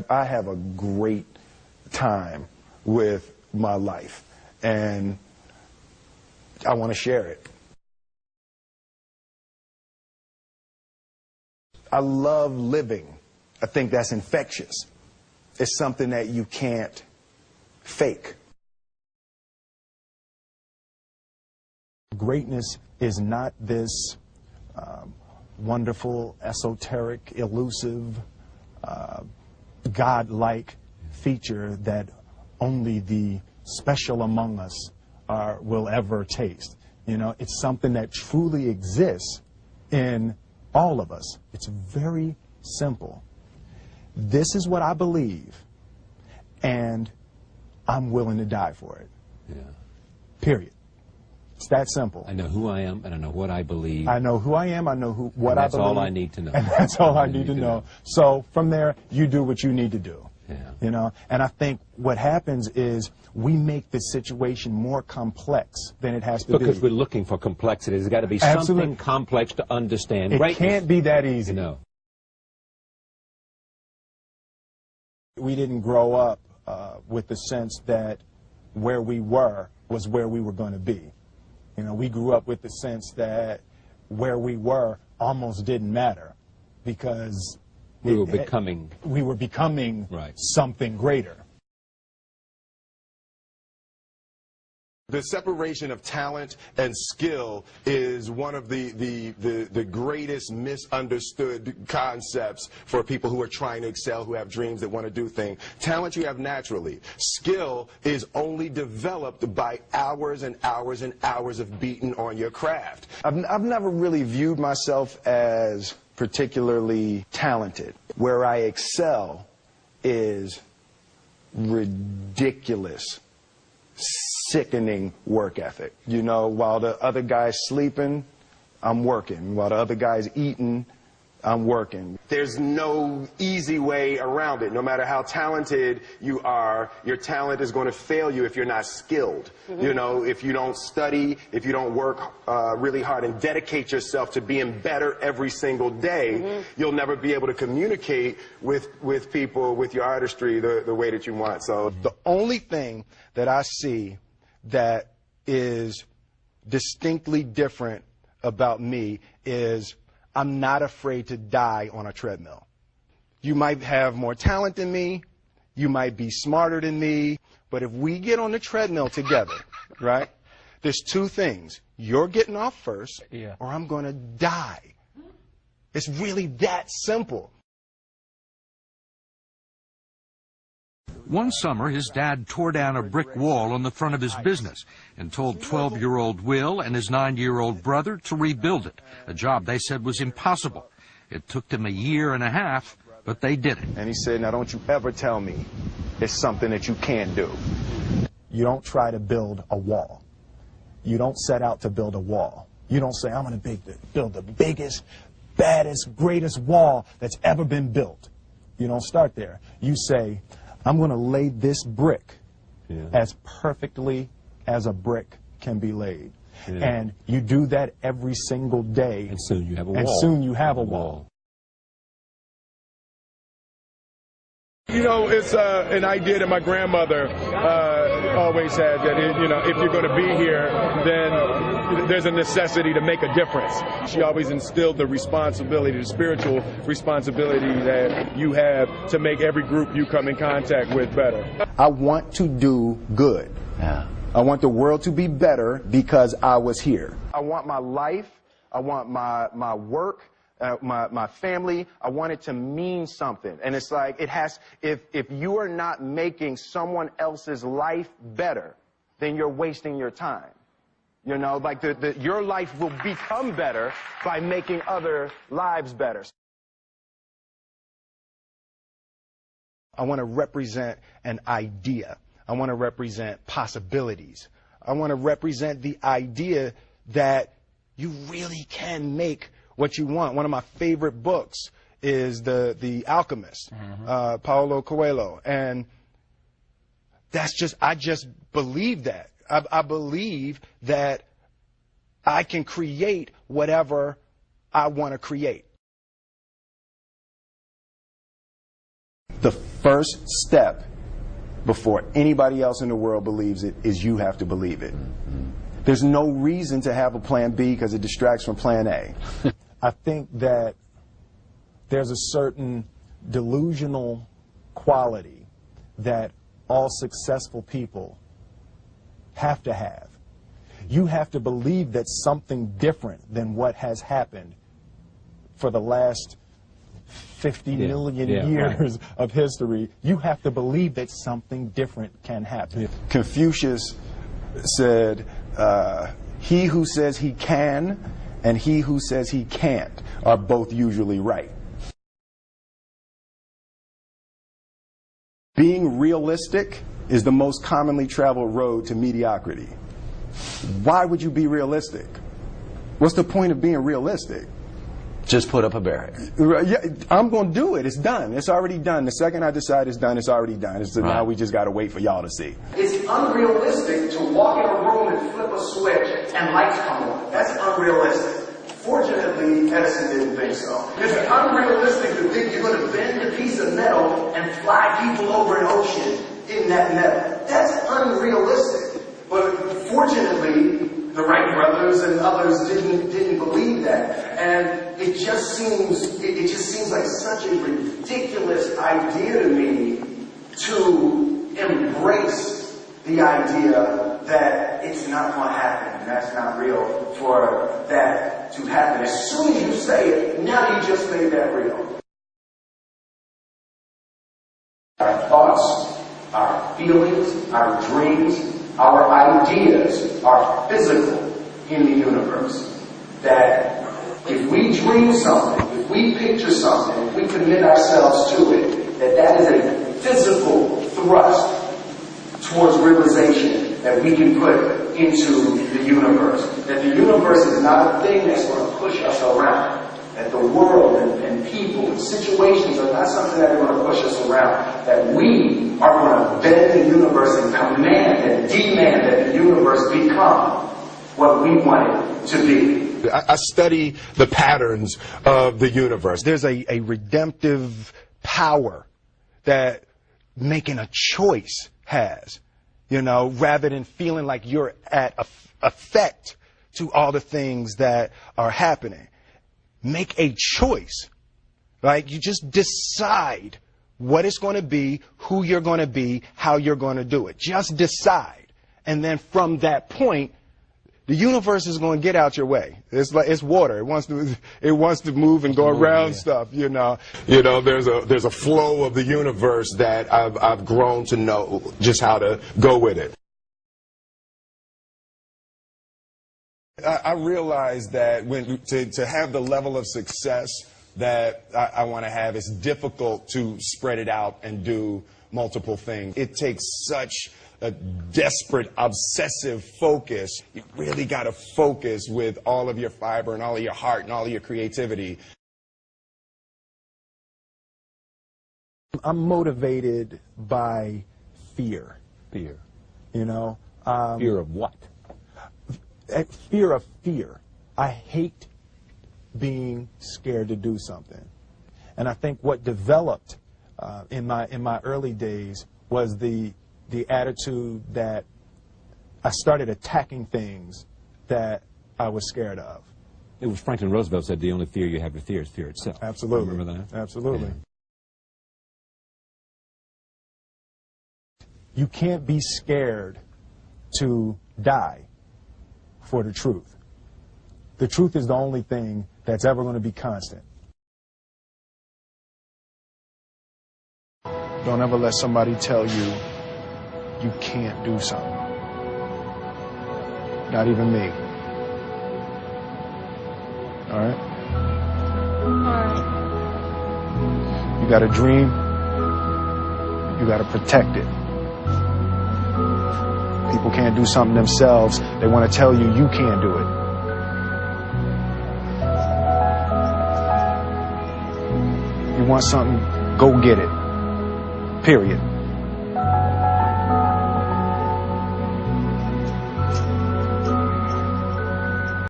I have a great time with my life, and I want to share it. I love living. I think that's infectious. It's something that you can't fake. Greatness is not this wonderful, esoteric, elusive, God-like feature that only the special among us will ever taste. You know, it's something that truly exists in all of us. It's very simple. This is what I believe, and I'm willing to die for it. Yeah. Period. It's that simple. I know who I am, and I know what I believe. I know who I am, I know what I believe. That's all I need to know. And that's all I need to know. So from there, you do what you need to do. Yeah. You know, and I think what happens is we make the situation more complex than it has to be. Because we're looking for complexity. There's got to be Absolutely. something complex to understand. It Greatness. can't be that easy. You know. We didn't grow up with the sense that where we were was where we were going to be. You know, we grew up with the sense that where we were almost didn't matter because we were becoming right. Something greater. The separation of talent and skill is one of the greatest misunderstood concepts for people who are trying to excel, who have dreams, that want to do things. Talent you have naturally. Skill is only developed by hours and hours and hours of beating on your craft. I've never really viewed myself as particularly talented. Where I excel is ridiculous, sickening work ethic. You know, while the other guy's sleeping, I'm working. While the other guy's eating, I'm working. There's no easy way around it. No matter how talented you are, your talent is going to fail you if you're not skilled. You know, if you don't study, if you don't work really hard and dedicate yourself to being better every single day, you'll never be able to communicate with people, with your artistry, the way that you want. So the only thing that I see that is distinctly different about me is I'm not afraid to die on a treadmill. You might have more talent than me, you might be smarter than me, but if we get on the treadmill together, right, there's two things. You're getting off first, or I'm going to die. It's really that simple. One summer, his dad tore down a brick wall on the front of his business and told 12-year-old Will and his 9-year-old brother to rebuild it, a job they said was impossible. It took them 1.5 years, but they did it. And he said, now don't you ever tell me it's something that you can't do. You don't try to build a wall. You don't set out to build a wall. You don't say, I'm going to build the biggest, baddest, greatest wall that's ever been built. You don't start there. You say, I'm going to lay this brick as perfectly as a brick can be laid. And you do that every single day. And soon you have a wall. And soon you have a wall. you know, it's an idea that my grandmother always had, that, you know, if you're going to be here, then there's a necessity to make a difference. She always instilled the responsibility, the spiritual responsibility that you have to make every group you come in contact with better. I want to do good. Yeah. I want the world to be better because I was here. I want my life, I want my work, my family, I want it to mean something. And it's like, it has, if you are not making someone else's life better, then you're wasting your time. You know, like your life will become better by making other lives better. I want to represent an idea. I want to represent possibilities. I want to represent the idea that you really can make what you want. One of my favorite books is The Alchemist, Paulo Coelho. And that's just, I just believe that. I believe that I can create whatever I want to create. The first step before anybody else in the world believes it is you have to believe it. There's no reason to have a plan B because it distracts from plan A. I think that there's a certain delusional quality that all successful people have to have. You have to believe that something different than what has happened for the last 50 million years of history. You have to believe that something different can happen. Confucius said, he who says he can and he who says he can't are both usually right. Being realistic is the most commonly traveled road to mediocrity. Why would you be realistic? What's the point of being realistic? Just put up a barrier. Yeah, I'm going to do it. It's done. It's already done. The second I decide it's done, it's already done. Now we just got to wait for y'all to see. It's unrealistic to walk in a room and flip a switch and lights come on. That's unrealistic. Fortunately, Edison didn't think so. It's unrealistic to think you're going to bend a piece of metal and fly people over an ocean in that metal. That's unrealistic. But fortunately, the Wright brothers and others didn't believe that, and it just seems like such a ridiculous idea to me to embrace the idea that it's not going to happen and that's not real for that to happen. As soon as you say it, now you just made that real. Our thoughts, our feelings, our dreams, our ideas are physical in the universe. That if we dream something, if we picture something, if we commit ourselves to it, that is a physical thrust towards realization that we can put into the universe. That the universe is not a thing that's going to push us around. That the world and people and situations are not something that are going to push us around. That we are going to bend the universe and command and demand that the universe become what we want it to be. I study the patterns of the universe. There's a redemptive power that making a choice has, you know, rather than feeling like you're at effect to all the things that are happening. Make a choice, right? You just decide what it's going to be, who you're going to be, how you're going to do it. Just decide. And then from that point, the universe is going to get out your way. It's like it's water. It wants to move and go around stuff, you know. You know, there's a flow of the universe that I've grown to know just how to go with it. I realize that to have the level of success that I want to have, it's difficult to spread it out and do multiple things. It takes such a desperate, obsessive focus. You really got to focus with all of your fiber and all of your heart and all of your creativity. I'm motivated by fear. Fear. You know? Fear of what? Fear of fear. I hate being scared to do something. And I think what developed in my early days was the attitude that I started attacking things that I was scared of. It was Franklin Roosevelt said the only fear you have to fear is fear itself. Absolutely. Remember that? Absolutely. Yeah. You can't be scared to die for the truth. The truth is the only thing that's ever going to be constant. Don't ever let somebody tell you you can't do something. Not even me. All right? All right. You got a dream. You got to protect it. People can't do something themselves. They want to tell you you can't do it. You want something, go get it. Period.